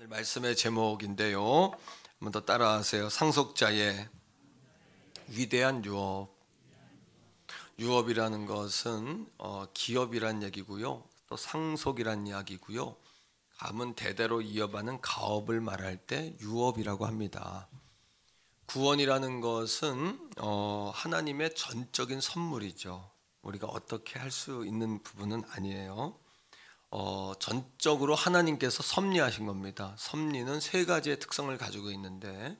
말씀의 제목인데요. 한번 더 따라하세요. 상속자의 위대한 유업. 유업이라는 것은 기업이란 얘기고요. 또 상속이란 이야기고요. 가문 대대로 이어가는 가업을 말할 때 유업이라고 합니다. 구원이라는 것은 하나님의 전적인 선물이죠. 우리가 어떻게 할 수 있는 부분은 아니에요. 전적으로 하나님께서 섭리하신 겁니다. 섭리는 세 가지의 특성을 가지고 있는데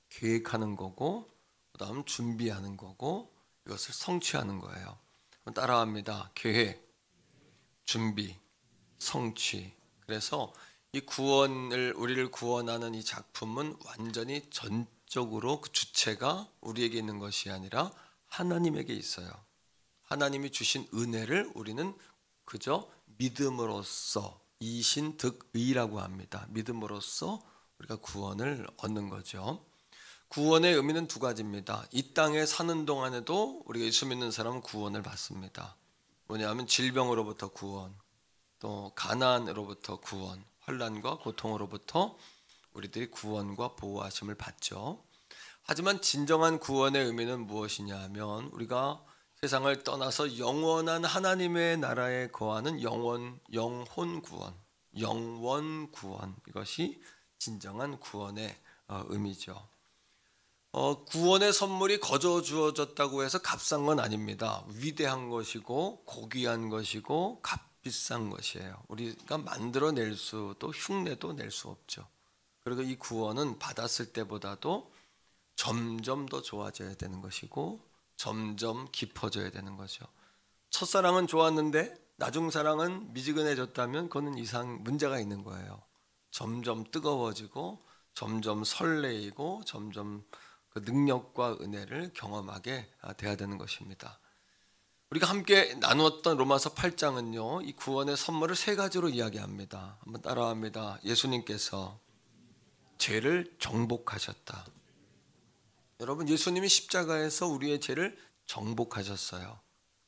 계획하는 거고, 그다음 준비하는 거고, 이것을 성취하는 거예요. 따라합니다. 계획, 준비, 성취. 그래서 이 구원을 우리를 구원하는 이 작품은 완전히 전적으로 그 주체가 우리에게 있는 것이 아니라 하나님에게 있어요. 하나님이 주신 은혜를 우리는 그저 믿음으로써 이신득의라고 합니다. 믿음으로써 우리가 구원을 얻는 거죠. 구원의 의미는 두 가지입니다. 이 땅에 사는 동안에도 우리가 예수 믿는 사람은 구원을 받습니다. 뭐냐면 질병으로부터 구원, 또 가난으로부터 구원, 환난과 고통으로부터 우리들이 구원과 보호하심을 받죠. 하지만 진정한 구원의 의미는 무엇이냐 하면 우리가 세상을 떠나서 영원한 하나님의 나라에 거하는 영혼 구원, 영원 구원, 이것이 진정한 구원의 의미죠. 구원의 선물이 거저 주어졌다고 해서 값싼 건 아닙니다. 위대한 것이고 고귀한 것이고 값비싼 것이에요. 우리가 만들어낼 수도 흉내도 낼 수 없죠. 그리고 이 구원은 받았을 때보다도 점점 더 좋아져야 되는 것이고 점점 깊어져야 되는 거죠. 첫사랑은 좋았는데 나중사랑은 미지근해졌다면 그거는 이상 문제가 있는 거예요. 점점 뜨거워지고 점점 설레이고 점점 그 능력과 은혜를 경험하게 돼야 되는 것입니다. 우리가 함께 나누었던 로마서 8장은요, 이 구원의 선물을 세 가지로 이야기합니다. 한번 따라합니다. 예수님께서 죄를 정복하셨다. 여러분, 예수님이 십자가에서 우리의 죄를 정복하셨어요.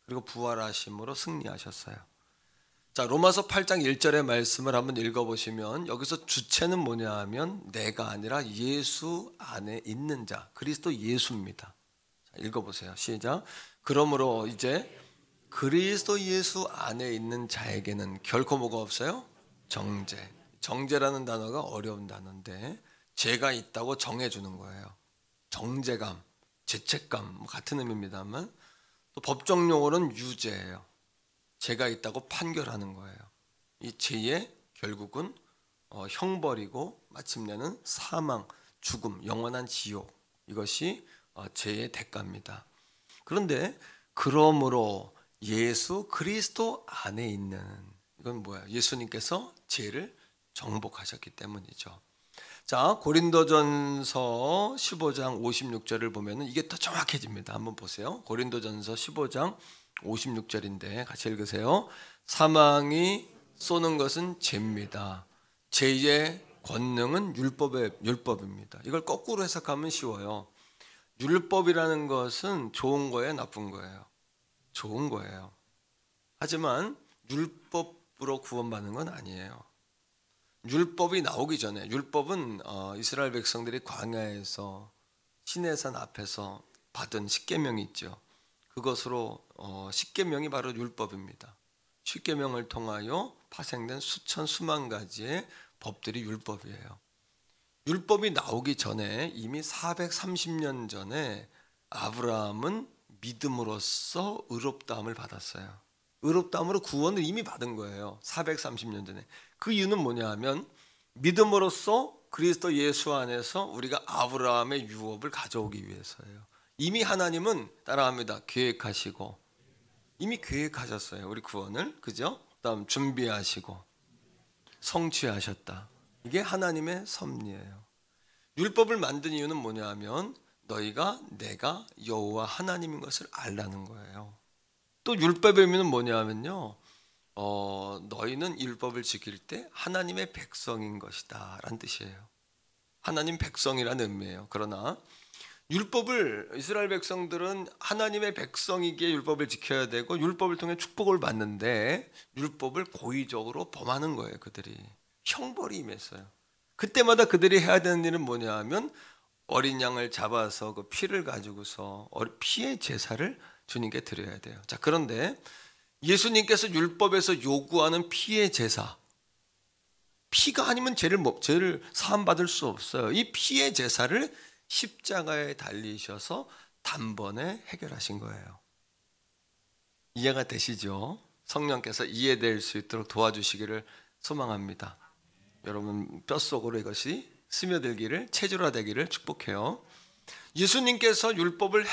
그리고 부활하심으로 승리하셨어요. 자, 로마서 8장 1절의 말씀을 한번 읽어보시면 여기서 주체는 뭐냐 하면 내가 아니라 예수 안에 있는 자, 그리스도 예수입니다. 자, 읽어보세요. 시작. 그러므로 이제 그리스도 예수 안에 있는 자에게는 결코 뭐가 없어요? 정죄. 정죄라는 단어가 어려운 단어인데 죄가 있다고 정해주는 거예요. 정죄감, 죄책감 같은 의미입니다만 또 법정 용어로는 유죄예요. 죄가 있다고 판결하는 거예요. 이 죄의 결국은 형벌이고 마침내는 사망, 죽음, 영원한 지옥, 이것이 죄의 대가입니다. 그런데 그러므로 예수 그리스도 안에 있는, 이건 뭐예요? 예수님께서 죄를 정복하셨기 때문이죠. 자, 고린도전서 15장 56절을 보면 이게 더 정확해집니다. 한번 보세요. 고린도전서 15장 56절인데 같이 읽으세요. 사망이 쏘는 것은 죄입니다. 죄의 권능은 율법입니다. 이걸 거꾸로 해석하면 쉬워요. 율법이라는 것은 좋은 거예요, 나쁜 거예요? 좋은 거예요. 하지만 율법으로 구원받는 건 아니에요. 율법이 나오기 전에, 율법은 이스라엘 백성들이 광야에서 시내산 앞에서 받은 십계명이 있죠. 그것으로 십계명이 바로 율법입니다. 십계명을 통하여 파생된 수천 수만 가지의 법들이 율법이에요. 율법이 나오기 전에 이미 430년 전에 아브라함은 믿음으로써 의롭다함을 받았어요. 의롭다함으로 구원을 이미 받은 거예요. 430년 전에. 그 이유는 뭐냐 하면 믿음으로써 그리스도 예수 안에서 우리가 아브라함의 유업을 가져오기 위해서예요. 이미 하나님은 따라합니다. 계획하시고 이미 계획하셨어요. 우리 구원을. 그죠? 그다음 준비하시고 성취하셨다. 이게 하나님의 섭리예요. 율법을 만든 이유는 뭐냐 하면 너희가 내가 여호와 하나님인 것을 알라는 거예요. 또 율법의 의미는 뭐냐 하면요, 너희는 율법을 지킬 때 하나님의 백성인 것이다 라는 뜻이에요. 하나님 백성이라는 의미예요. 그러나 율법을, 이스라엘 백성들은 하나님의 백성이기에 율법을 지켜야 되고 율법을 통해 축복을 받는데 율법을 고의적으로 범하는 거예요. 그들이 형벌이 임했어요. 그때마다 그들이 해야 되는 일은 뭐냐 하면 어린 양을 잡아서 그 피를 가지고서 피의 제사를 주님께 드려야 돼요. 자, 그런데 예수님께서 율법에서 요구하는 피의 제사, 피가 아니면 죄를 사함 받을 수 없어요. 이 피의 제사를 십자가에 달리셔서 단번에 해결하신 거예요. 이해가 되시죠? 성령께서 이해될 수 있도록 도와주시기를 소망합니다. 여러분 뼛속으로 이것이 스며들기를, 체질화되기를 축복해요. 예수님께서 율법을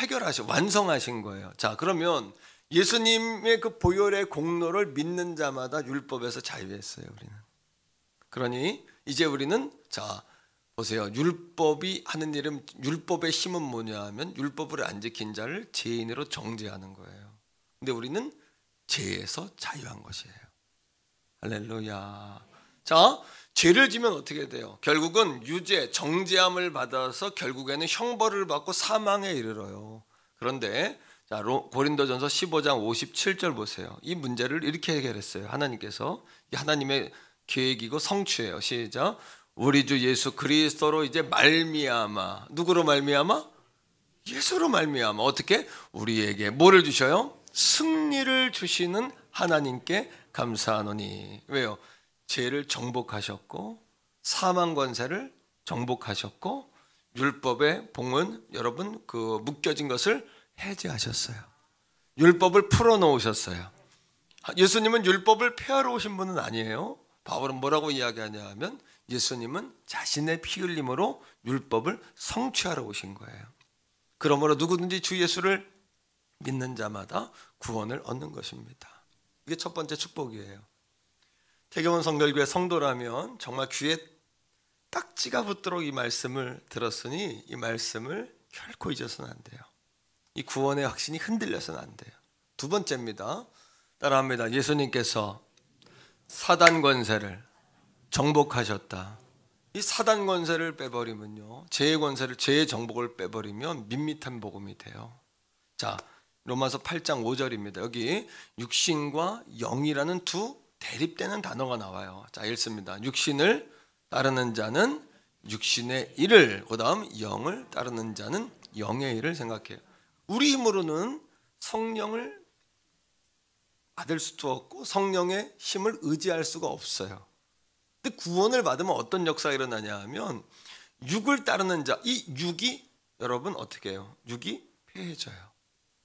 완성하신 거예요. 자, 그러면 예수님의 그 보혈의 공로를 믿는 자마다 율법에서 자유했어요, 우리는. 그러니 이제 우리는, 자 보세요, 율법이 하는 일은, 율법의 힘은 뭐냐 하면 율법을 안 지킨 자를 죄인으로 정죄하는 거예요. 근데 우리는 죄에서 자유한 것이에요. 할렐루야. 자, 죄를 지면 어떻게 돼요? 결국은 유죄, 정죄함을 받아서 결국에는 형벌을 받고 사망에 이르러요. 그런데 자, 고린도전서 15장 57절 보세요. 이 문제를 이렇게 해결했어요. 하나님께서, 하나님의 계획이고 성취예요. 시작. 우리 주 예수 그리스도로 이제 말미암아, 누구로 말미암아? 예수로 말미암아. 어떻게? 우리에게 뭐를 주셔요? 승리를 주시는 하나님께 감사하노니. 왜요? 죄를 정복하셨고 사망 권세를 정복하셨고 율법의 봉은, 여러분, 그 묶여진 것을 해제하셨어요. 율법을 풀어놓으셨어요. 예수님은 율법을 폐하러 오신 분은 아니에요. 바울은 뭐라고 이야기하냐 하면 예수님은 자신의 피 흘림으로 율법을 성취하러 오신 거예요. 그러므로 누구든지 주 예수를 믿는 자마다 구원을 얻는 것입니다. 이게 첫 번째 축복이에요. 태경원 성결교회 성도라면 정말 귀에 딱지가 붙도록 이 말씀을 들었으니 이 말씀을 결코 잊어서는 안 돼요. 이 구원의 확신이 흔들려서는 안 돼요. 두 번째입니다. 따라합니다. 예수님께서 사단 권세를 정복하셨다. 이 사단 권세를 빼버리면요, 죄의 권세를, 죄의 정복을 빼버리면 밋밋한 복음이 돼요. 자, 로마서 8장 5절입니다. 여기 육신과 영이라는 두 대립되는 단어가 나와요. 자, 읽습니다. 육신을 따르는 자는 육신의 일을, 그 다음 영을 따르는 자는 영의 일을 생각해요. 우리 힘으로는 성령을 받을 수도 없고 성령의 힘을 의지할 수가 없어요. 근데 구원을 받으면 어떤 역사가 일어나냐 하면 육을 따르는 자, 이 육이 여러분 어떻게 해요? 육이 폐해져요.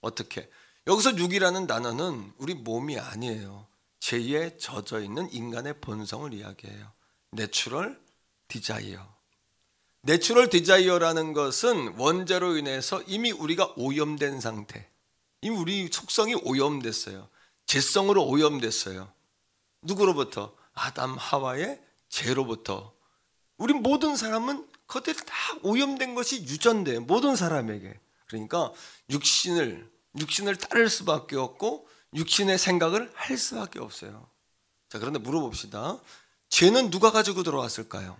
어떻게? 여기서 육이라는 단어는 우리 몸이 아니에요. 죄에 젖어 있는 인간의 본성을 이야기해요. 내추럴 디자이어. 내추럴 디자이어라는 것은 원죄로 인해서 이미 우리가 오염된 상태, 이미 우리 속성이 오염됐어요. 죄성으로 오염됐어요. 누구로부터? 아담 하와의 죄로부터. 우리 모든 사람은 그것들이 다 오염된 것이 유전돼요. 모든 사람에게. 그러니까 육신을 따를 수밖에 없고 육신의 생각을 할 수밖에 없어요. 자, 그런데 물어봅시다. 죄는 누가 가지고 들어왔을까요?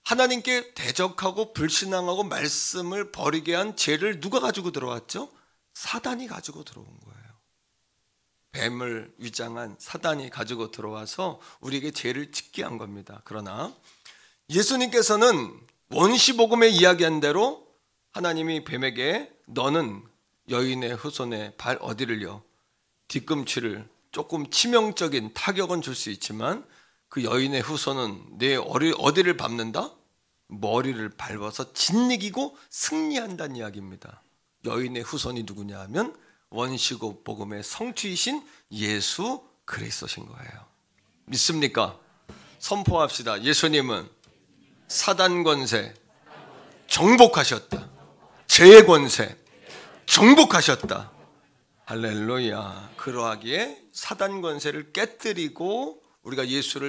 하나님께 대적하고 불신앙하고 말씀을 버리게 한 죄를 누가 가지고 들어왔죠? 사단이 가지고 들어온 거예요. 뱀을 위장한 사단이 가지고 들어와서 우리에게 죄를 짓게 한 겁니다. 그러나 예수님께서는 원시복음에 이야기한 대로 하나님이 뱀에게 너는 여인의 후손의 발 어디를요? 뒤꿈치를, 조금 치명적인 타격은 줄 수 있지만 그 여인의 후손은 내 어디를 밟는다? 머리를 밟아서 짓이기고 승리한다는 이야기입니다. 여인의 후손이 누구냐 하면 원시고 복음의 성취이신 예수 그리스도신 거예요. 믿습니까? 선포합시다. 예수님은 사단 권세 정복하셨다. 죄의 권세 정복하셨다. 할렐루야. 그러하기에 사단 권세를 깨뜨리고 우리가 예수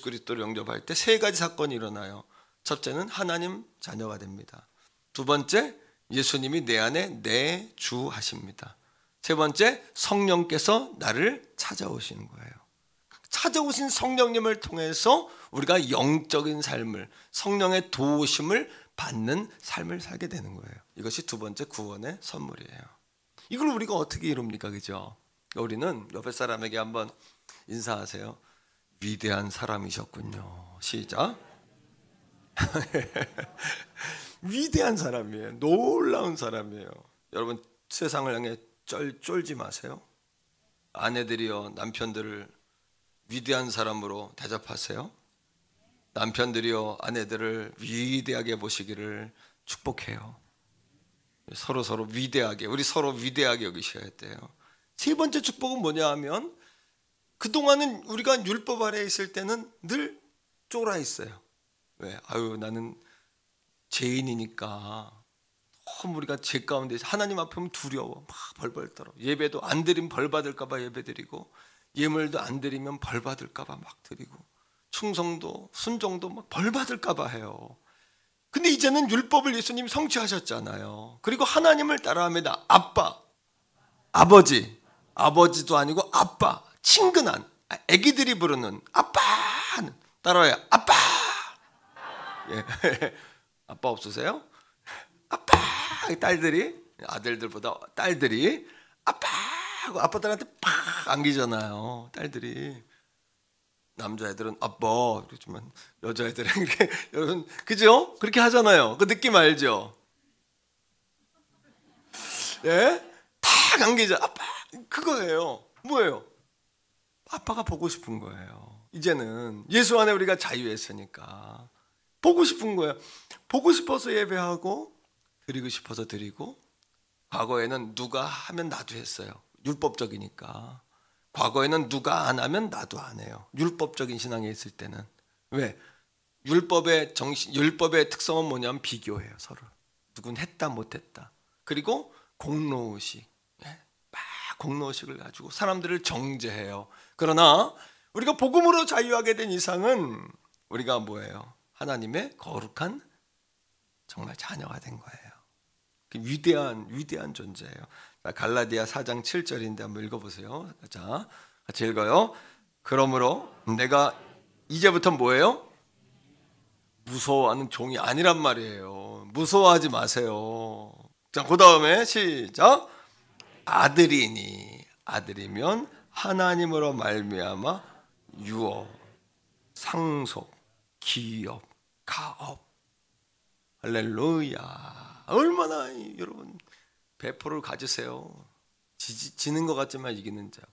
그리스도를 영접할 때 세 가지 사건이 일어나요. 첫째는 하나님 자녀가 됩니다. 두 번째, 예수님이 내 안에 내주하십니다. 세 번째, 성령께서 나를 찾아오시는 거예요. 찾아오신 성령님을 통해서 우리가 영적인 삶을, 성령의 도우심을 받는 삶을 살게 되는 거예요. 이것이 두 번째 구원의 선물이에요. 이걸 우리가 어떻게 이룹니까? 그죠? 우리는 옆에 사람에게 한번 인사하세요. 위대한 사람이셨군요. 시작. 위대한 사람이에요. 놀라운 사람이에요. 여러분 세상을 향해 쫄지 마세요. 아내들이요 남편들을 위대한 사람으로 대접하세요. 남편들이요 아내들을 위대하게 보시기를 축복해요. 서로 위대하게, 우리 서로 위대하게 여기셔야 돼요. 세 번째 축복은 뭐냐 하면, 그동안은 우리가 율법 아래에 있을 때는 늘 쫄아 있어요. 왜? 아유 나는 죄인이니까 너무 우리가 죄 가운데 하나님 앞에 오면 두려워. 막 벌벌 떨어. 예배도 안 드리면 벌 받을까 봐 예배 드리고, 예물도 안 드리면 벌 받을까 봐 막 드리고, 충성도 순종도 막 벌 받을까 봐 해요. 근데 이제는 율법을 예수님이 성취하셨잖아요. 그리고 하나님을 따라합니다. 아빠, 아버지, 아버지도 아니고 아빠, 친근한 애기들이 부르는 아빠 따라해요. 아빠. 예. 아빠 없으세요? 아빠. 딸들이, 아들들보다 딸들이 아빠 하고 아빠들한테 팍 안기잖아요. 딸들이. 남자애들은 아빠 그렇지만 여자애들은 이렇게, 여러분 그죠? 그렇게 하잖아요. 그 느낌 알죠? 예? 탁 안기죠. 아빠. 그거예요. 뭐예요? 아빠가 보고 싶은 거예요. 이제는 예수 안에 우리가 자유했으니까 보고 싶은 거예요. 보고 싶어서 예배하고, 드리고 싶어서 드리고. 과거에는 누가 하면 나도 했어요. 율법적이니까. 과거에는 누가 안 하면 나도 안 해요. 율법적인 신앙에 있을 때는. 왜? 율법의 특성은 뭐냐면 비교해요. 서로. 누군 했다 못했다. 그리고 공로의식. 막 공로의식을 가지고 사람들을 정죄해요. 그러나 우리가 복음으로 자유하게 된 이상은 우리가 뭐예요? 하나님의 거룩한 정말 자녀가 된 거예요. 위대한 존재예요. 갈라디아 4장 7절인데 한번 읽어보세요. 자, 같이 읽어요. 그러므로 내가 이제부터 뭐예요? 무서워하는 종이 아니란 말이에요. 무서워하지 마세요. 자, 그 다음에 시작. 아들이면 하나님으로 말미암아 유업, 상속, 기업, 가업. 할렐루야. 얼마나 여러분 배포를 가지세요. 지는 것 같지만 이기는 자고.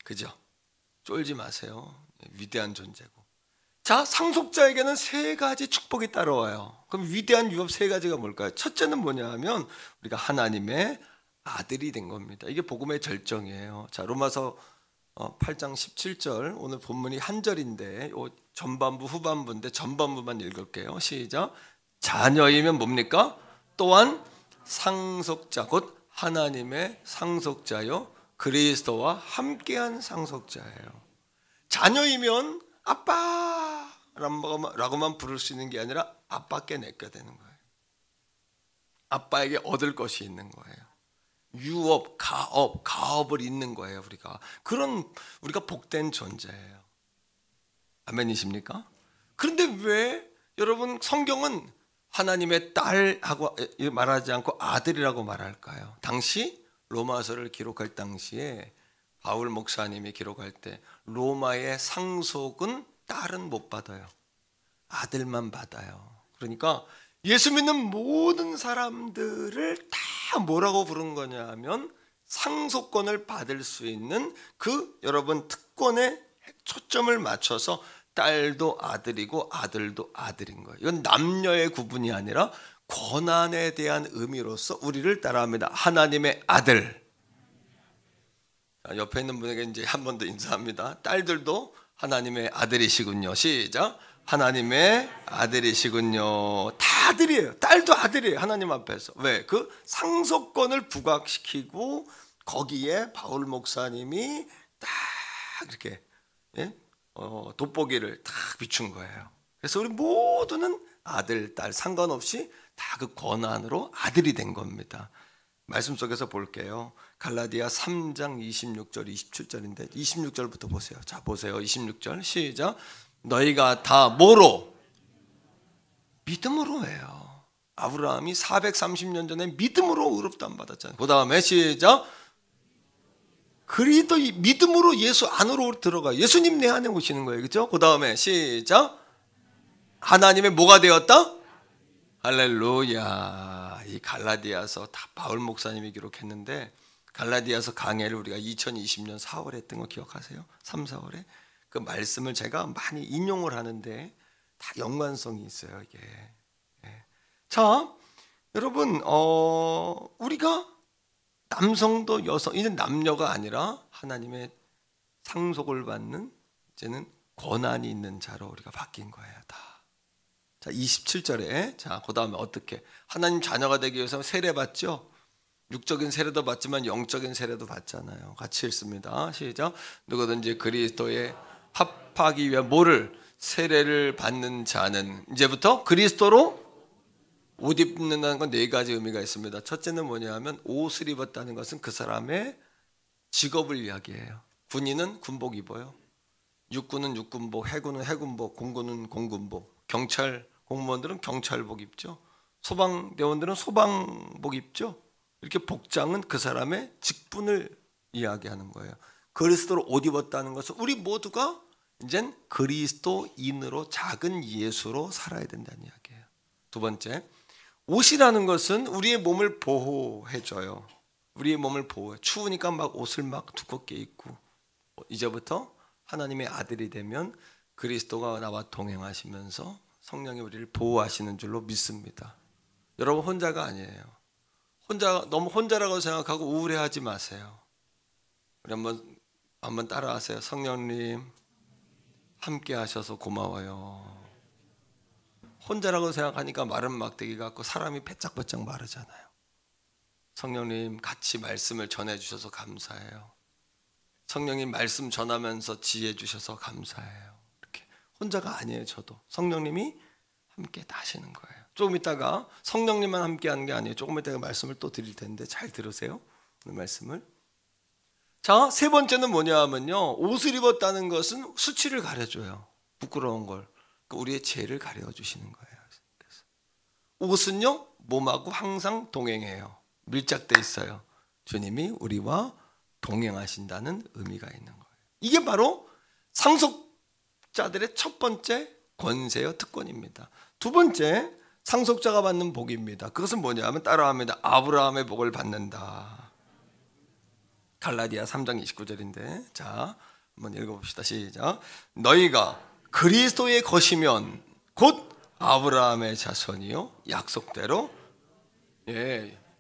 그죠? 쫄지 마세요. 위대한 존재고. 자, 상속자에게는 세 가지 축복이 따라와요. 그럼 위대한 유업 세 가지가 뭘까요? 첫째는 뭐냐 하면 우리가 하나님의 아들이 된 겁니다. 이게 복음의 절정이에요. 자, 로마서 8장 17절, 오늘 본문이 한 절인데 전반부 후반부인데 전반부만 읽을게요. 시작. 자녀이면 뭡니까? 또한 상속자, 곧 하나님의 상속자요 그리스도와 함께한 상속자예요. 자녀이면 아빠라고만 부를 수 있는 게 아니라 아빠께 내게 되는 거예요. 아빠에게 얻을 것이 있는 거예요. 유업, 가업을 잇는 거예요. 우리가 복된 존재예요. 아멘이십니까? 그런데 왜 여러분 성경은 하나님의 딸하고 말하지 않고 아들이라고 말할까요? 당시 로마서를 기록할 당시에 바울 목사님이 기록할 때 로마의 상속은 딸은 못 받아요. 아들만 받아요. 그러니까 예수 믿는 모든 사람들을 다 뭐라고 부른 거냐 하면 상속권을 받을 수 있는 그 여러분 특권에 초점을 맞춰서 딸도 아들이고 아들도 아들인 거예요. 이건 남녀의 구분이 아니라 권한에 대한 의미로서 우리를 따라합니다. 하나님의 아들. 옆에 있는 분에게 이제 한 번 더 인사합니다. 딸들도 하나님의 아들이시군요. 시작. 하나님의 아들이시군요. 다 아들이에요. 딸도 아들이에요. 하나님 앞에서. 왜? 그 상속권을 부각시키고 거기에 바울 목사님이 딱 이렇게 돋보기를 딱 비춘 거예요. 그래서 우리 모두는 아들, 딸 상관없이 다 그 권한으로 아들이 된 겁니다. 말씀 속에서 볼게요. 갈라디아 3장 26절 27절인데 26절부터 보세요. 자, 보세요. 26절 시작. 너희가 다 뭐로? 믿음으로 해요. 아브라함이 430년 전에 믿음으로 의롭다함 받았잖아요. 그 다음에 시작. 그리도 믿음으로 예수 안으로 들어가. 예수님 내 안에 오시는 거예요. 그렇죠? 그 다음에 시작. 하나님의 뭐가 되었다? 할렐루야. 이 갈라디아서 다 바울 목사님이 기록했는데 갈라디아서 강해를 우리가 2020년 4월에 했던 거 기억하세요? 3, 4월에 그 말씀을 제가 많이 인용을 하는데 다 연관성이 있어요, 이게. 자, 여러분, 우리가 남성도 여성, 이제 남녀가 아니라 하나님의 상속을 받는 이제는 권한이 있는 자로 우리가 바뀐 거예요, 다. 자, 27절에 자, 그다음에 어떻게 하나님 자녀가 되기 위해서 세례 받죠? 육적인 세례도 받지만 영적인 세례도 받잖아요. 같이 읽습니다. 시작. 누구든지 그리스도에 합하기 위한 뭐를 세례를 받는 자는 이제부터 그리스도로 옷 입는다는 건 네 가지 의미가 있습니다. 첫째는 뭐냐면 옷을 입었다는 것은 그 사람의 직업을 이야기해요. 군인은 군복 입어요. 육군은 육군복, 해군은 해군복, 공군은 공군복, 경찰 공무원들은 경찰복 입죠. 소방대원들은 소방복 입죠. 이렇게 복장은 그 사람의 직분을 이야기하는 거예요. 그리스도로 옷 입었다는 것은 우리 모두가 이젠 그리스도인으로 작은 예수로 살아야 된다는 이야기예요. 두 번째, 옷이라는 것은 우리의 몸을 보호해줘요. 우리의 몸을 보호해. 추우니까 막 옷을 막 두껍게 입고 이제부터 하나님의 아들이 되면 그리스도가 나와 동행하시면서 성령이 우리를 보호하시는 줄로 믿습니다. 여러분 혼자가 아니에요. 너무 혼자라고 생각하고 우울해하지 마세요. 우리 한번 따라하세요. 성령님 함께 하셔서 고마워요. 혼자라고 생각하니까 마른 막대기 같고 사람이 배짝배짝 마르잖아요. 성령님 같이 말씀을 전해주셔서 감사해요. 성령님 말씀 전하면서 지혜 주셔서 감사해요. 이렇게 혼자가 아니에요. 저도 성령님이 함께 다 하시는 거예요. 조금 있다가 성령님만 함께 하는 게 아니에요. 조금 있다가 말씀을 또 드릴 텐데 잘 들으세요. 오늘 말씀을. 자, 세 번째는 뭐냐 하면요, 옷을 입었다는 것은 수치를 가려줘요. 부끄러운 걸. 우리의 죄를 가려주시는 거예요. 그래서 옷은요 몸하고 항상 동행해요. 밀착돼 있어요. 주님이 우리와 동행하신다는 의미가 있는 거예요. 이게 바로 상속자들의 첫 번째 권세요, 특권입니다. 두 번째, 상속자가 받는 복입니다. 그것은 뭐냐면 따라합니다. 아브라함의 복을 받는다. 갈라디아 3장 29절인데 자, 한번 읽어봅시다. 시작. 너희가 그리스도의 것이면 곧 아브라함의 자손이요 약속대로.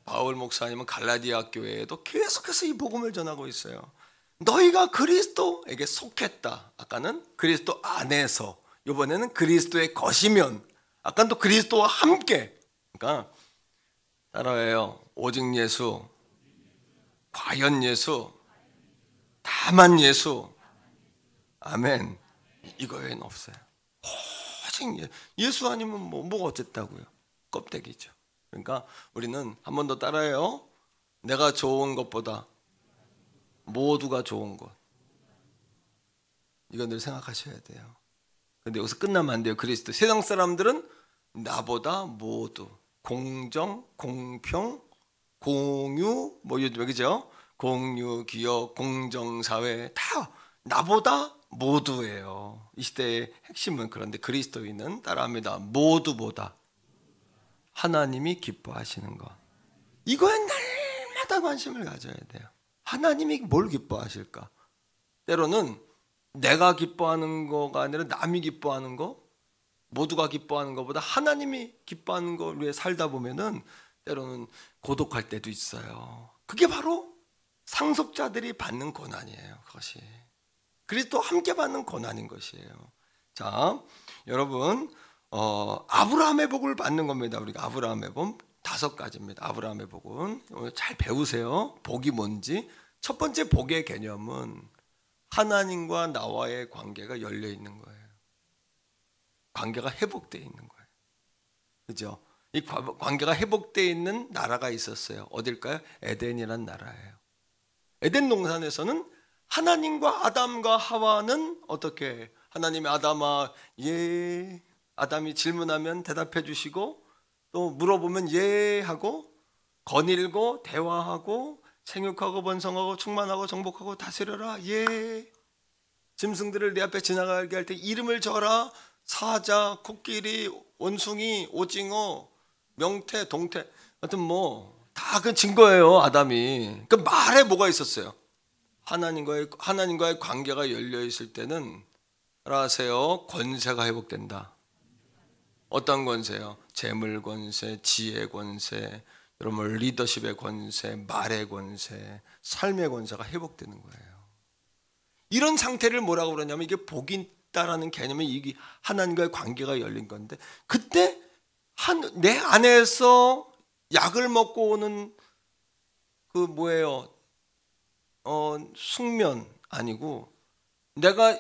바울 목사님은 갈라디아 교회에도 계속해서 이 복음을 전하고 있어요. 너희가 그리스도에게 속했다. 아까는 그리스도 안에서, 이번에는 그리스도의 것이면, 아까는 또 그리스도와 함께. 그러니까 따라해요. 오직 예수, 과연 예수, 다만 예수. 아멘. 이거 외에는 없어요. 오직 예수 아니면 뭐가 어쨌다고요. 껍데기죠. 그러니까 우리는 한 번 더 따라해요. 내가 좋은 것보다 모두가 좋은 것. 이건 늘 생각하셔야 돼요. 근데 여기서 끝나면 안 돼요. 그리스도. 세상 사람들은 나보다 모두 공정, 공평, 공유, 뭐 요즘 그죠? 공유, 기업, 공정사회 다 나보다 모두예요. 이 시대의 핵심은. 그런데 그리스도인은 따라합니다. 모두보다 하나님이 기뻐하시는 것. 이거에 날마다 관심을 가져야 돼요. 하나님이 뭘 기뻐하실까? 때로는 내가 기뻐하는 거가 아니라 남이 기뻐하는 거, 모두가 기뻐하는 것보다 하나님이 기뻐하는 걸 위해 살다 보면은 때로는 고독할 때도 있어요. 그게 바로 상속자들이 받는 고난이에요. 그것이 그리스도 함께 받는 고난인 것이에요. 자, 여러분, 아브라함의 복을 받는 겁니다. 우리가 아브라함의 복 5가지입니다. 아브라함의 복은 오늘 잘 배우세요. 복이 뭔지. 첫 번째 복의 개념은 하나님과 나와의 관계가 열려 있는 거예요. 관계가 회복되어 있는 거예요. 그죠? 이 관계가 회복되어 있는 나라가 있었어요. 어딜까요? 에덴이란 나라예요. 에덴 동산에서는 하나님과 아담과 하와는 어떻게, 하나님이 아담아 예, 아담이 질문하면 대답해 주시고 또 물어보면 예 하고 거닐고 대화하고 생육하고 번성하고 충만하고 정복하고 다스려라 예, 짐승들을 내 앞에 지나가게 할 때 이름을 줘라 사자, 코끼리, 원숭이, 오징어, 명태, 동태, 하여튼 뭐 다 그 증거예요. 아담이. 그 말에 뭐가 있었어요? 하나님과의 관계가 열려 있을 때는 알아세요. 권세가 회복된다. 어떤 권세요? 재물 권세, 지혜 권세, 여러분 리더십의 권세, 말의 권세, 삶의 권세가 회복되는 거예요. 이런 상태를 뭐라고 그러냐면 이게 복이 있다라는 개념이 이게 하나님과의 관계가 열린 건데, 그때 내 안에서 약을 먹고 오는 그 뭐예요? 숙면 아니고 내가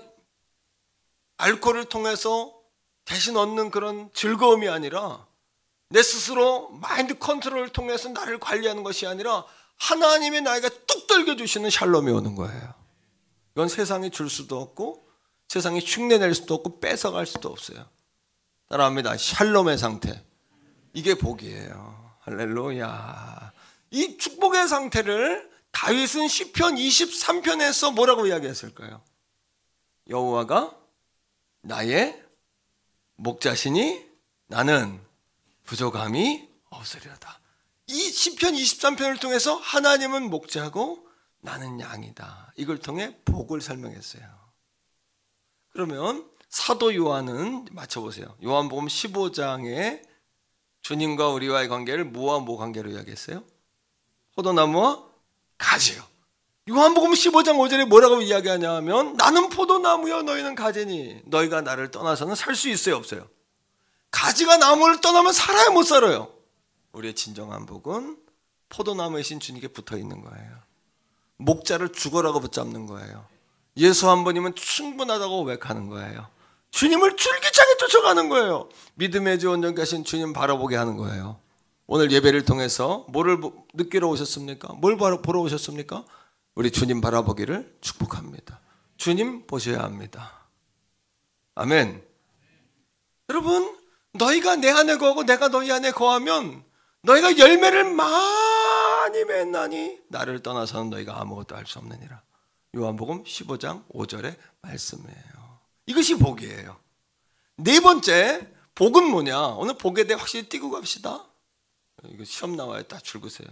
알코올을 통해서 대신 얻는 그런 즐거움이 아니라 내 스스로 마인드 컨트롤을 통해서 나를 관리하는 것이 아니라 하나님의 나이가 뚝 떨겨주시는 샬롬이 오는 거예요. 이건 세상이 줄 수도 없고 세상이 흉내낼 수도 없고 뺏어갈 수도 없어요. 따라합니다. 샬롬의 상태. 이게 복이에요. 할렐루야. 이 축복의 상태를 다윗은 시편 23편에서 뭐라고 이야기했을까요? 여호와가 나의 목자시니 나는 부족함이 없으리로다. 이 시편 23편을 통해서 하나님은 목자고 나는 양이다. 이걸 통해 복을 설명했어요. 그러면 사도 요한은 맞춰보세요. 요한복음 15장에 주님과 우리와의 관계를 뭐와 뭐 관계로 이야기했어요? 포도나무와 가지요. 요한복음 15장 5절에 뭐라고 이야기하냐 하면 나는 포도나무여 너희는 가지니 너희가 나를 떠나서는 살 수 있어요 없어요? 가지가 나무를 떠나면 살아야 못 살아요. 우리의 진정한 복은 포도나무이신 주님께 붙어 있는 거예요. 목자를 죽어라고 붙잡는 거예요. 예수 한 번이면 충분하다고 고백하는 거예요. 주님을 줄기차게 쫓아가는 거예요. 믿음의 주 온전하신 주님 바라보게 하는 거예요. 오늘 예배를 통해서 뭐를 느끼러 오셨습니까? 뭘 보러 오셨습니까? 우리 주님 바라보기를 축복합니다. 주님 보셔야 합니다. 아멘. 여러분, 너희가 내 안에 거하고 내가 너희 안에 거하면 너희가 열매를 많이 맺나니 나를 떠나서는 너희가 아무것도 할 수 없느니라. 요한복음 15장 5절의 말씀이에요. 이것이 복이에요. 네 번째 복은 뭐냐? 오늘 복에 대해 확실히 띄고 갑시다. 이거 시험 나와요. 딱 줄거세요.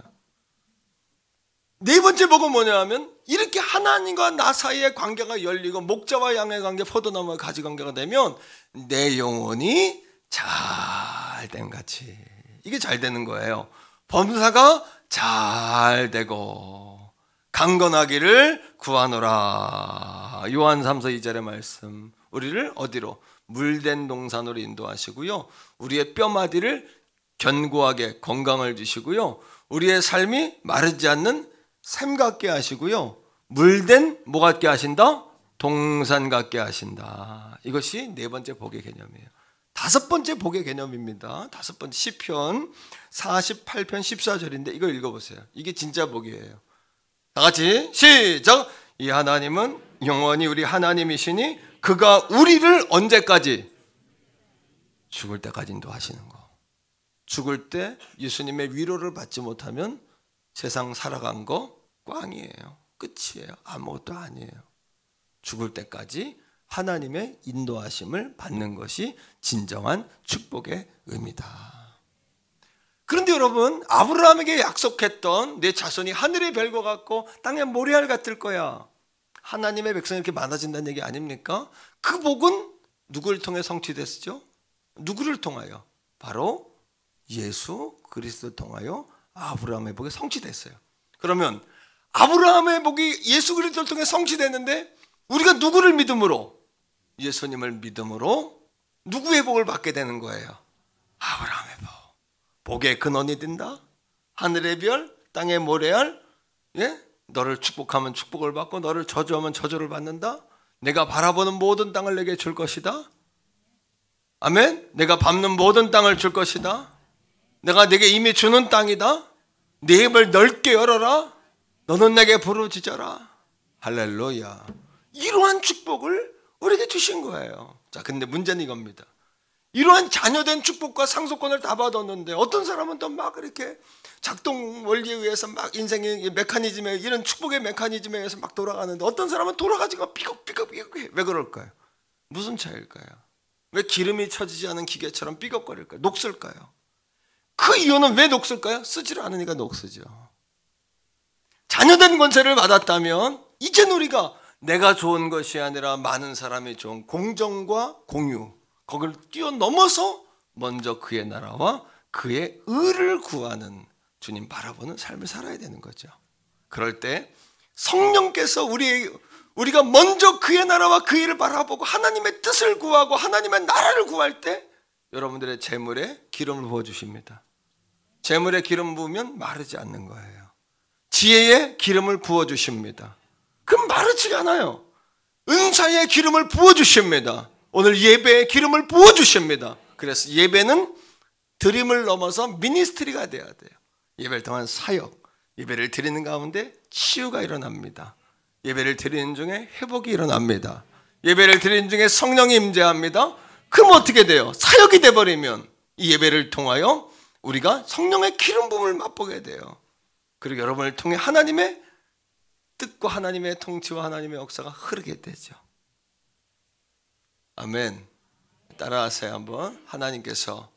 네 번째 복은 뭐냐 하면 이렇게 하나님과 나 사이의 관계가 열리고 목자와 양의 관계, 포도나무와 가지 관계가 되면 내 영혼이 잘됨 같이, 이게 잘 되는 거예요. 범사가 잘 되고 강건하기를 구하노라. 요한 3서 2절의 말씀. 우리를 어디로? 물된 동산으로 인도하시고요, 우리의 뼈마디를 견고하게 건강을 주시고요, 우리의 삶이 마르지 않는 샘 같게 하시고요, 물된 뭐 같게 하신다? 동산 같게 하신다. 이것이 네 번째 복의 개념이에요. 다섯 번째 복의 개념입니다. 다섯 번째 시편 48편 14절인데 이거 읽어보세요. 이게 진짜 복이에요. 다 같이 시작. 이 하나님은 영원히 우리 하나님이시니 그가 우리를 언제까지? 죽을 때까지 인도하시는 거. 죽을 때 예수님의 위로를 받지 못하면 세상 살아간 거 꽝이에요. 끝이에요. 아무것도 아니에요. 죽을 때까지 하나님의 인도하심을 받는 것이 진정한 축복의 의미다. 그런데 여러분, 아브라함에게 약속했던 내 자손이 하늘의 별과 같고 땅의 모래알 같을 거야. 하나님의 백성이 이렇게 많아진다는 얘기 아닙니까? 그 복은 누구를 통해 성취됐죠? 누구를 통하여? 바로 예수 그리스도를 통하여 아브라함의 복이 성취됐어요. 그러면 아브라함의 복이 예수 그리스도를 통해 성취됐는데 우리가 누구를 믿음으로? 예수님을 믿음으로 누구의 복을 받게 되는 거예요? 아브라함의 복. 복의 근원이 된다. 하늘의 별, 땅의 모래알, 예? 너를 축복하면 축복을 받고 너를 저주하면 저주를 받는다. 내가 바라보는 모든 땅을 내게 줄 것이다. 아멘. 내가 밟는 모든 땅을 줄 것이다. 내가 내게 이미 주는 땅이다. 네 입을 넓게 열어라. 너는 내게 부르짖어라. 할렐루야. 이러한 축복을 우리에게 주신 거예요. 자, 근데 문제는 이겁니다. 이러한 자녀된 축복과 상속권을 다 받았는데 어떤 사람은 또 막 이렇게 작동 원리에 의해서 막 인생의 메커니즘에, 이런 축복의 메커니즘에 의해서 막 돌아가는데 어떤 사람은 돌아가지가 삐걱삐걱삐걱해. 왜 그럴까요? 무슨 차이일까요? 왜 기름이 쳐지지 않은 기계처럼 삐걱거릴까요? 녹슬까요? 그 이유는 왜 녹슬까요? 쓰지를 않으니까 녹슬죠. 자녀된 권세를 받았다면 이젠 우리가 내가 좋은 것이 아니라 많은 사람이 좋은 공정과 공유, 거기를 뛰어넘어서 먼저 그의 나라와 그의 의를 구하는, 주님 바라보는 삶을 살아야 되는 거죠. 그럴 때 성령께서 우리가 먼저 그의 나라와 그 일을 바라보고 하나님의 뜻을 구하고 하나님의 나라를 구할 때 여러분들의 재물에 기름을 부어주십니다. 재물에 기름 부으면 마르지 않는 거예요. 지혜에 기름을 부어주십니다. 그럼 마르지가 않아요. 은사에 기름을 부어주십니다. 오늘 예배에 기름을 부어주십니다. 그래서 예배는 드림을 넘어서 미니스트리가 돼야 돼요. 예배를 통한 사역, 예배를 드리는 가운데 치유가 일어납니다. 예배를 드리는 중에 회복이 일어납니다. 예배를 드리는 중에 성령이 임재합니다. 그럼 어떻게 돼요? 사역이 돼버리면 이 예배를 통하여 우리가 성령의 기름 부음을 맛보게 돼요. 그리고 여러분을 통해 하나님의 뜻과 하나님의 통치와 하나님의 역사가 흐르게 되죠. 아멘. 따라하세요 한번. 하나님께서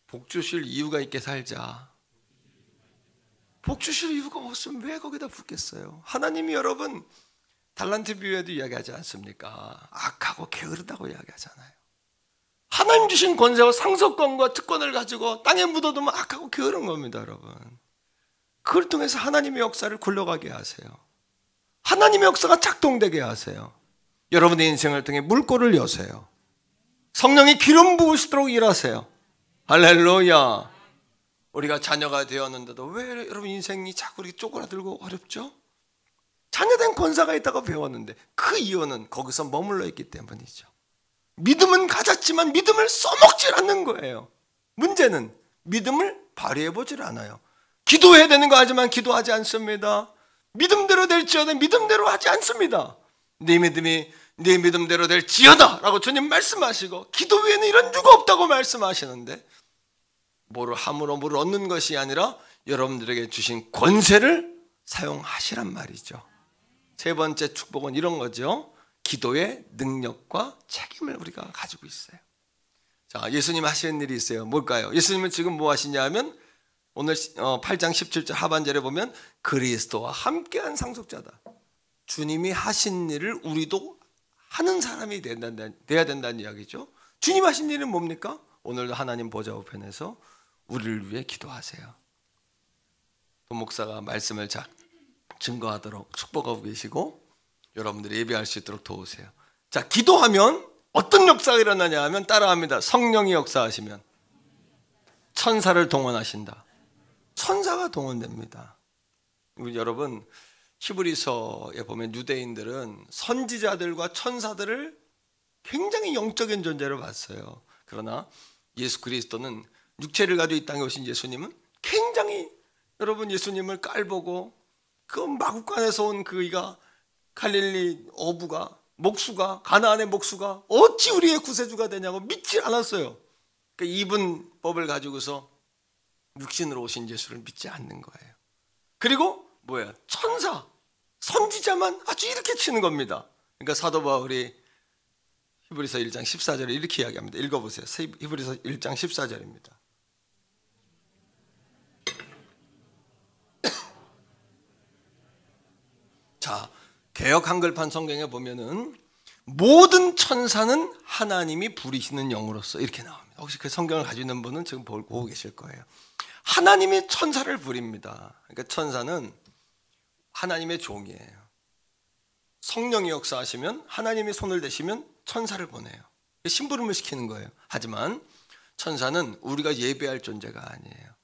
복 주실 이유가 있게 살자. 복 주실 이유가 없으면 왜 거기다 붓겠어요? 하나님이 여러분 달란트 비유에도 이야기하지 않습니까? 악하고 게으르다고 이야기하잖아요. 하나님 주신 권세와 상속권과 특권을 가지고 땅에 묻어두면 악하고 게으른 겁니다, 여러분. 그걸 통해서 하나님의 역사를 굴러가게 하세요. 하나님의 역사가 작동되게 하세요. 여러분의 인생을 통해 물꼬를 여세요. 성령이 기름 부으시도록 일하세요. 할렐루야. 우리가 자녀가 되었는데도 왜 여러분 인생이 자꾸 이렇게 쪼그라들고 어렵죠? 자녀된 권사가 있다고 배웠는데 그 이유는 거기서 머물러 있기 때문이죠. 믿음은 가졌지만 믿음을 써먹질 않는 거예요. 문제는 믿음을 발휘해보질 않아요. 기도해야 되는 거 하지만 기도하지 않습니다. 믿음대로 될지어다 믿음대로 하지 않습니다. 네 믿음대로 될지어다 라고 주님 말씀하시고 기도 외에는 이런 유가 없다고 말씀하시는데 뭐를 함으로 뭐를 얻는 것이 아니라 여러분들에게 주신 권세를 사용하시란 말이죠. 세 번째 축복은 이런 거죠. 기도의 능력과 책임을 우리가 가지고 있어요. 자, 예수님 하시는 일이 있어요. 뭘까요? 예수님은 지금 뭐 하시냐 하면 오늘 8장 17절 하반절에 보면 그리스도와 함께한 상속자다. 주님이 하신 일을 우리도 하는 사람이 돼야 된다는 이야기죠. 주님 하신 일은 뭡니까? 오늘도 하나님 보좌 우편에서 우리를 위해 기도하세요. 도 목사가 말씀을 증거하도록 축복하고 계시고 여러분들이 예배할 수 있도록 도우세요. 자, 기도하면 어떤 역사가 일어나냐 하면 따라합니다. 성령이 역사하시면 천사를 동원하신다. 천사가 동원됩니다. 우리 여러분 히브리서에 보면 유대인들은 선지자들과 천사들을 굉장히 영적인 존재로 봤어요. 그러나 예수 그리스도는 육체를 가지고 이 땅에 오신 예수님은 굉장히 여러분 예수님을 깔보고 그 마구간에서 온 그이가 갈릴리 어부가 목수가 가나안의 목수가 어찌 우리의 구세주가 되냐고 믿지 않았어요. 그러니까 이분 법을 가지고서 육신으로 오신 예수를 믿지 않는 거예요. 그리고 뭐야? 천사, 선지자만 아주 이렇게 치는 겁니다. 그러니까 사도 바울이 히브리서 1장 14절에 이렇게 이야기합니다. 읽어보세요. 히브리서 1장 14절입니다. 자, 개역 한글판 성경에 보면은 모든 천사는 하나님이 부리시는 영으로서 이렇게 나옵니다. 혹시 그 성경을 가지고 있는 분은 지금 보고 계실 거예요. 하나님이 천사를 부립니다. 그러니까 천사는 하나님의 종이에요. 성령이 역사하시면 하나님이 손을 대시면 천사를 보내요. 심부름을 시키는 거예요. 하지만 천사는 우리가 예배할 존재가 아니에요.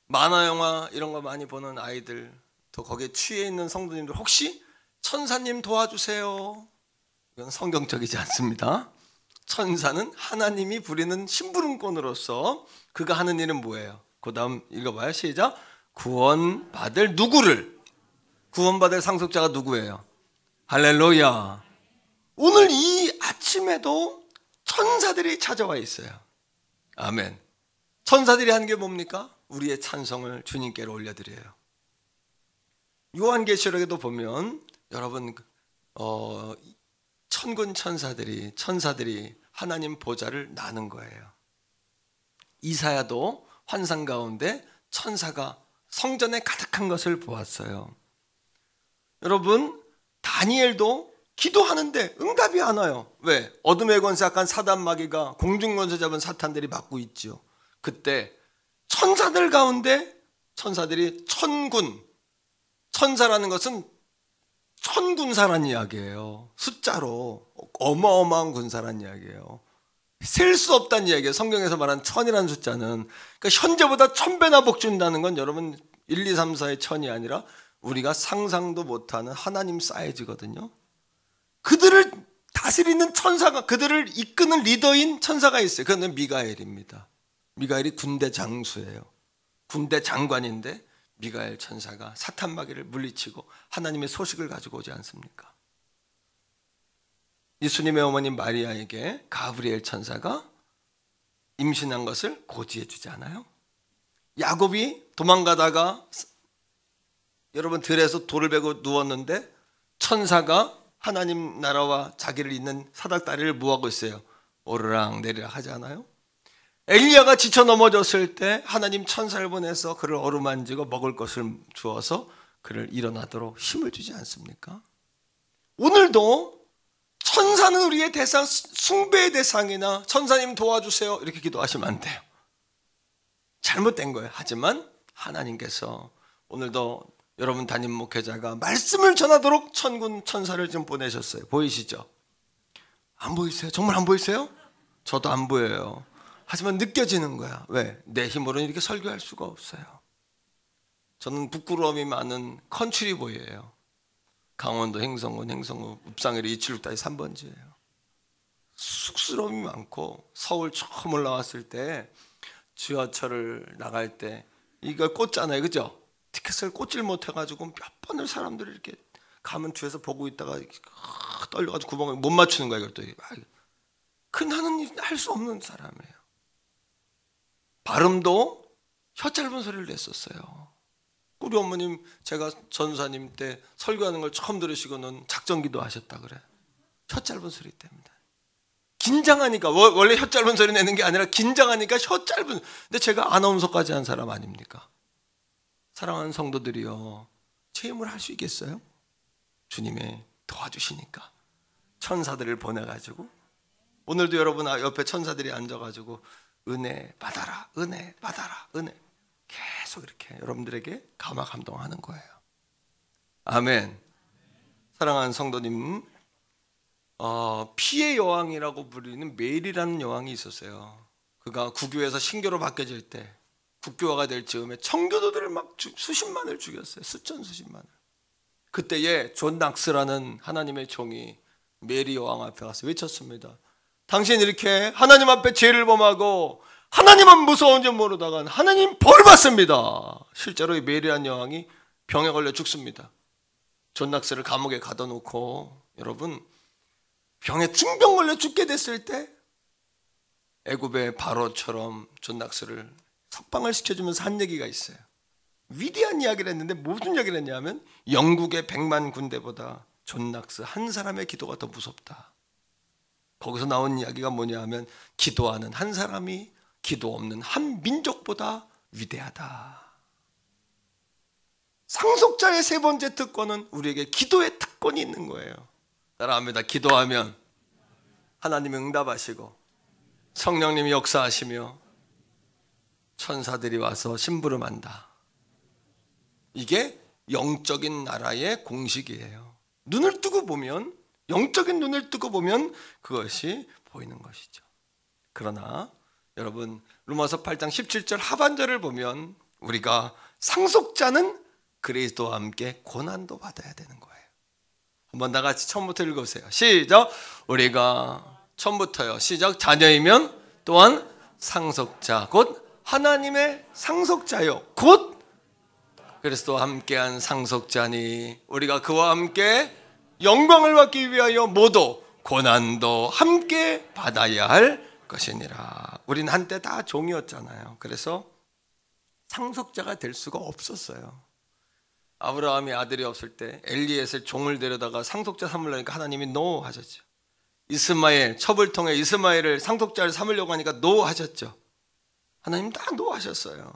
만화 영화 이런 거 많이 보는 아이들 또 거기에 취해 있는 성도님들 혹시 천사님 도와주세요. 이건 성경적이지 않습니다. 천사는 하나님이 부리는 심부름꾼으로서 그가 하는 일은 뭐예요? 그 다음 읽어봐요. 시작. 구원받을 누구를? 구원받을 상속자가 누구예요? 할렐루야. 오늘 이 아침에도 천사들이 찾아와 있어요. 아멘. 천사들이 하는 게 뭡니까? 우리의 찬송을 주님께로 올려드려요. 요한계시록에도 보면 여러분 천군 천사들이 하나님 보좌를 나는 거예요. 이사야도 환상 가운데 천사가 성전에 가득한 것을 보았어요. 여러분, 다니엘도 기도하는데 응답이 안 와요. 왜? 어둠의 권세 약한 사단 마귀가 공중권세 잡은 사탄들이 맡고 있죠. 그때 천사들 가운데 천사들이 천군, 천사라는 것은 천군사란 이야기예요. 숫자로 어마어마한 군사란 이야기예요. 셀 수 없다는 이야기예요. 성경에서 말하는 천이라는 숫자는, 그러니까 현재보다 1000배나 복준다는 건 여러분 1, 2, 3, 4의 천이 아니라 우리가 상상도 못하는 하나님 사이즈거든요. 그들을 다스리는 천사가, 그들을 이끄는 리더인 천사가 있어요. 그는 미가엘입니다. 미가엘이 군대 장수예요. 군대 장관인데 미가엘 천사가 사탄 마귀를 물리치고 하나님의 소식을 가지고 오지 않습니까? 예수님의 어머니 마리아에게 가브리엘 천사가 임신한 것을 고지해 주지 않아요? 야곱이 도망가다가 여러분 들에서 돌을 베고 누웠는데 천사가 하나님 나라와 자기를 잇는 사닥다리를 뭐하고 있어요? 오르락 내리락 하지 않아요? 엘리야가 지쳐 넘어졌을 때 하나님 천사를 보내서 그를 어루만지고 먹을 것을 주어서 그를 일어나도록 힘을 주지 않습니까? 오늘도 천사는 우리의 대상, 숭배의 대상이나 천사님 도와주세요 이렇게 기도하시면 안 돼요. 잘못된 거예요. 하지만 하나님께서 오늘도 여러분 담임 목회자가 말씀을 전하도록 천군 천사를 좀 보내셨어요. 보이시죠? 안 보이세요? 정말 안 보이세요? 저도 안 보여요. 하지만 느껴지는 거야. 왜? 내 힘으로는 이렇게 설교할 수가 없어요. 저는 부끄러움이 많은 컨트리보이예요. 강원도 행성군, 행성군, 읍상일이 276-3번지예요. 쑥스러움이 많고 서울 처음 올라왔을 때 지하철을 나갈 때 이걸 꽂잖아요. 그죠? 티켓을 꽂질 못해가지고 몇 번을 사람들이 이렇게 가면 뒤에서 보고 있다가 떨려가지고 구멍을 못 맞추는 거야. 이걸 또. 그 나는 할 수 없는 사람이에요. 발음도 혀 짧은 소리를 냈었어요. 우리 어머님 제가 전사님 때 설교하는 걸 처음 들으시고는 작전기도 하셨다 그래. 혀 짧은 소리 때문에. 긴장하니까, 원래 혀 짧은 소리 내는 게 아니라 긴장하니까 혀 짧은. 근데 제가 아나운서까지 한 사람 아닙니까? 사랑하는 성도들이요, 제 힘을 할 수 있겠어요? 주님이 도와주시니까 천사들을 보내가지고 오늘도 여러분 옆에 천사들이 앉아가지고 은혜 받아라, 은혜 받아라, 은혜 계속 이렇게 여러분들에게 감화 감동하는 거예요. 아멘. 사랑하는 성도님, 피의 여왕이라고 부르는 메일이라는 여왕이 있었어요. 그가 국교에서 신교로 바뀌어질 때 국교화가 될 즈음에 청교도들을 막 수십만을 죽였어요. 수천만을. 그때에 존 낙스라는 하나님의 종이 메리 여왕 앞에 가서 외쳤습니다. 당신 이렇게 하나님 앞에 죄를 범하고 하나님은 무서운지 모르다가 하나님 벌 받습니다. 실제로 이 메리란 여왕이 병에 걸려 죽습니다. 존 낙스를 감옥에 가둬놓고, 여러분, 병에 중병 걸려 죽게 됐을 때 애굽의 바로처럼 존 낙스를 석방을 시켜주면서 한 얘기가 있어요. 위대한 이야기를 했는데 무슨 이야기를 했냐면 영국의 100만 군대보다 존 낙스 한 사람의 기도가 더 무섭다. 거기서 나온 이야기가 뭐냐 하면 기도하는 한 사람이 기도 없는 한 민족보다 위대하다. 상속자의 세 번째 특권은 우리에게 기도의 특권이 있는 거예요. 따라합니다. 기도하면 하나님이 응답하시고 성령님이 역사하시며 천사들이 와서 심부름한다. 이게 영적인 나라의 공식이에요. 눈을 뜨고 보면, 영적인 눈을 뜨고 보면 그것이 보이는 것이죠. 그러나 여러분, 로마서 8장 17절 하반절을 보면 우리가 상속자는 그리스도와 함께 고난도 받아야 되는 거예요. 한번 다 같이 처음부터 읽어보세요. 시작. 우리가 처음부터요. 시작. 자녀이면 또한 상속자, 곧 하나님의 상속자요, 곧 그리스도와 함께한 상속자니 우리가 그와 함께 영광을 받기 위하여 모두 고난도 함께 받아야 할 것이니라. 우리는 한때 다 종이었잖아요. 그래서 상속자가 될 수가 없었어요. 아브라함이 아들이 없을 때 엘리에셀 종을 데려다가 상속자 삼으려니까 하나님이 노 하셨죠. 이스마엘, 첩을 통해 이스마엘을 상속자를 삼으려고 하니까 노 하셨죠. 하나님 다 노 하셨어요.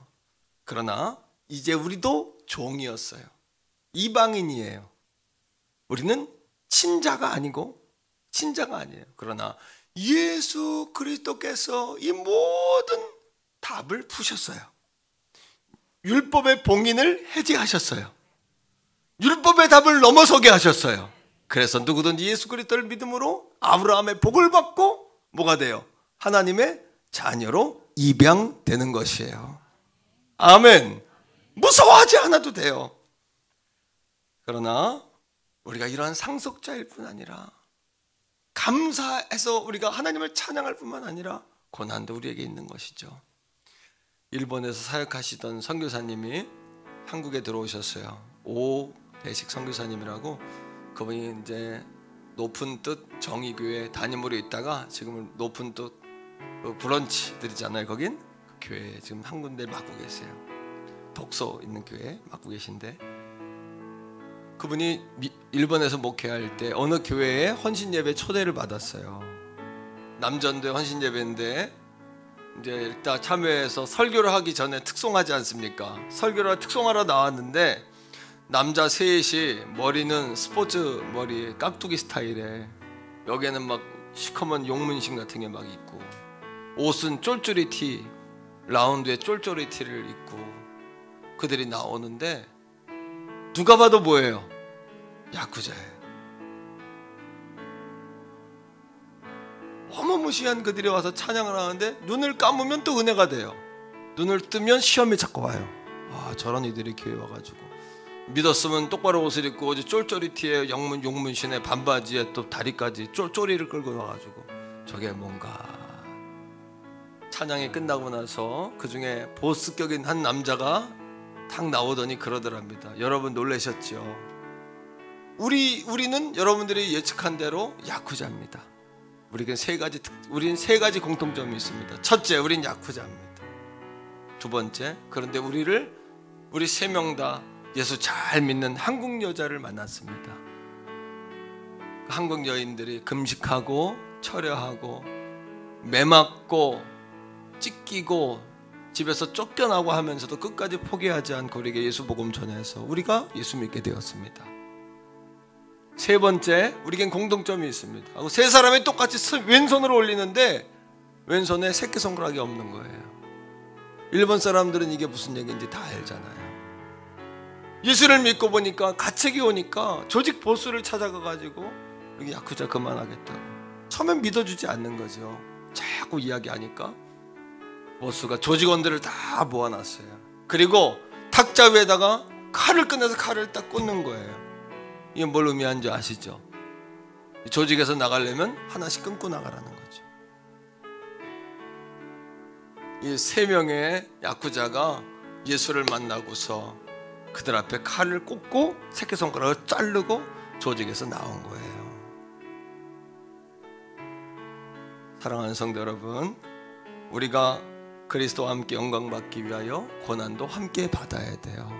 그러나 이제 우리도 종이었어요. 이방인이에요. 우리는 친자가 아니에요. 그러나 예수 그리스도께서 이 모든 답을 푸셨어요. 율법의 봉인을 해제하셨어요. 율법의 답을 넘어서게 하셨어요. 그래서 누구든지 예수 그리스도를 믿음으로 아브라함의 복을 받고 뭐가 돼요? 하나님의 자녀로 입양되는 것이에요. 아멘. 무서워하지 않아도 돼요. 그러나 우리가 이러한 상속자일 뿐 아니라 감사해서 우리가 하나님을 찬양할 뿐만 아니라 고난도 우리에게 있는 것이죠. 일본에서 사역하시던 선교사님이 한국에 들어오셨어요. 오대식 선교사님이라고. 그분이 이제 높은 뜻 정의교회 담임으로 있다가 지금은 높은 뜻 브런치들이잖아요. 거긴 그 교회에 지금 한 군데 맡고 계세요. 독서 있는 교회 맡고 계신데, 그분이 일본에서 목회할 때 어느 교회에 헌신예배 초대를 받았어요. 남전도의 헌신예배인데 이제 일단 참여해서 설교를 하기 전에 특송하지 않습니까? 설교를 특송하러 나왔는데 남자 셋이 머리는 스포츠 머리 깍두기 스타일에, 여기에는 막 시커먼 용문신 같은 게 막 있고, 옷은 쫄쫄이 티, 라운드에 쫄쫄이 티를 입고 그들이 나오는데 누가 봐도 뭐예요? 야쿠자예요. 어마무시한 그들이 와서 찬양을 하는데 눈을 감으면 또 은혜가 돼요. 눈을 뜨면 시험이 자꾸 와요. 아, 저런 이들이 교회 와가지고 믿었으면 똑바로 옷을 입고 쫄쫄이 티에 용문신에 반바지에 또 다리까지 쫄쫄이를 끌고 와가지고 저게 뭔가. 찬양이 끝나고 나서 그 중에 보스격인 한 남자가 탁 나오더니 그러더랍니다. 여러분 놀라셨죠? 우리는 여러분들이 예측한 대로 야쿠자입니다. 우리는 세 가지 공통점이 있습니다. 첫째, 우린 야쿠자입니다. 두 번째, 그런데 우리 세 명 다 예수 잘 믿는 한국 여자를 만났습니다. 한국 여인들이 금식하고 철야하고 매 맞고 찢기고 집에서 쫓겨나고 하면서도 끝까지 포기하지 않고 우리에게 예수 복음 전해서 우리가 예수 믿게 되었습니다. 세 번째, 우리겐 공통점이 있습니다. 세 사람이 똑같이 왼손으로 올리는데 왼손에 새끼손가락이 없는 거예요. 일본 사람들은 이게 무슨 얘기인지 다 알잖아요. 예수를 믿고 보니까 가책이 오니까 조직 보수를 찾아가가지고 여기 야쿠자 그만하겠다고. 처음엔 믿어주지 않는 거죠. 자꾸 이야기하니까 보수가 조직원들을 다 모아놨어요. 그리고 탁자 위에다가 칼을 꺼내서 칼을 딱 꽂는 거예요. 이게 뭘 의미하는지 아시죠? 조직에서 나가려면 하나씩 끊고 나가라는 거죠. 이 세 명의 야쿠자가 예수를 만나고서 그들 앞에 칼을 꽂고 새끼손가락을 자르고 조직에서 나온 거예요. 사랑하는 성도 여러분, 우리가 그리스도와 함께 영광받기 위하여 고난도 함께 받아야 돼요.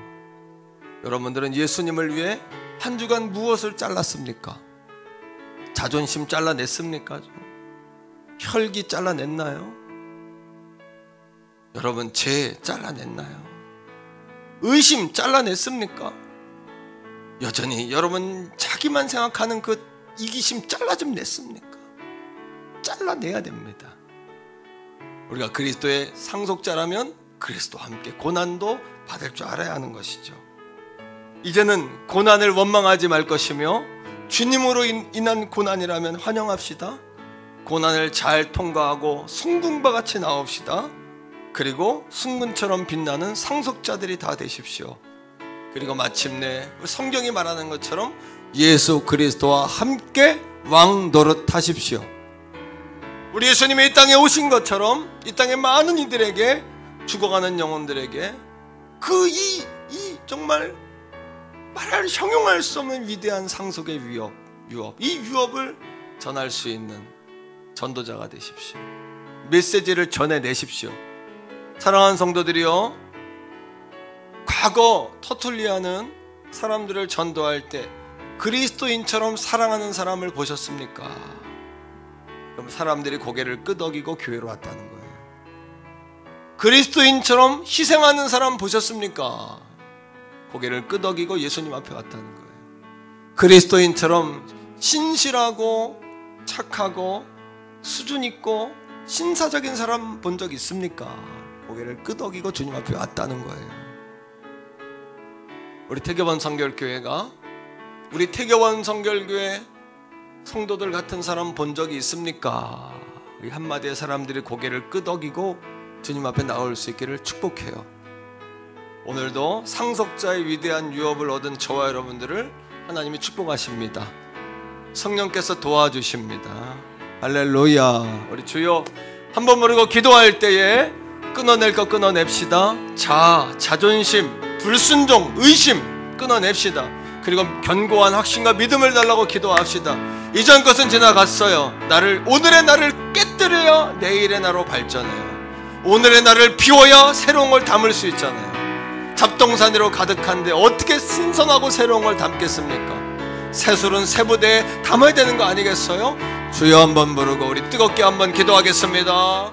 여러분들은 예수님을 위해 한 주간 무엇을 잘랐습니까? 자존심 잘라냈습니까? 혈기 잘라냈나요? 여러분, 죄 잘라냈나요? 의심 잘라냈습니까? 여전히 여러분 자기만 생각하는 그 이기심 잘라 좀 냈습니까? 잘라내야 됩니다. 우리가 그리스도의 상속자라면 그리스도와 함께 고난도 받을 줄 알아야 하는 것이죠. 이제는 고난을 원망하지 말 것이며 주님으로 인한 고난이라면 환영합시다. 고난을 잘 통과하고 승군과 같이 나옵시다. 그리고 승군처럼 빛나는 상속자들이 다 되십시오. 그리고 마침내 성경이 말하는 것처럼 예수 그리스도와 함께 왕 노릇하십시오. 우리 예수님이 이 땅에 오신 것처럼 이 땅의 많은 이들에게, 죽어가는 영혼들에게 이 정말 말할 형용할 수 없는 위대한 상속의 유업, 이 유업을 전할 수 있는 전도자가 되십시오. 메시지를 전해내십시오. 사랑하는 성도들이요, 과거 터툴리아는 사람들을 전도할 때 그리스도인처럼 사랑하는 사람을 보셨습니까? 그럼 사람들이 고개를 끄덕이고 교회로 왔다는 거예요. 그리스도인처럼 희생하는 사람 보셨습니까? 고개를 끄덕이고 예수님 앞에 왔다는 거예요. 그리스도인처럼 신실하고 착하고 수준 있고 신사적인 사람 본 적 있습니까? 고개를 끄덕이고 주님 앞에 왔다는 거예요. 우리 태교원 성결교회가 우리 태교원 성결교회 성도들 같은 사람 본 적이 있습니까? 이 한마디의 사람들이 고개를 끄덕이고 주님 앞에 나올 수 있기를 축복해요. 오늘도 상속자의 위대한 유업을 얻은 저와 여러분들을 하나님이 축복하십니다. 성령께서 도와주십니다. 할렐루야. 우리 주여 한 번 모르고 기도할 때에 끊어낼 거 끊어냅시다. 자존심, 불순종, 의심 끊어냅시다. 그리고 견고한 확신과 믿음을 달라고 기도합시다. 이전 것은 지나갔어요. 오늘의 나를 깨뜨려야 내일의 나로 발전해요. 오늘의 나를 비워야 새로운 걸 담을 수 있잖아요. 잡동사니로 가득한데 어떻게 신선하고 새로운 걸 담겠습니까? 새술은 새부대에 담아야 되는 거 아니겠어요? 주여 한번 부르고 우리 뜨겁게 한번 기도하겠습니다.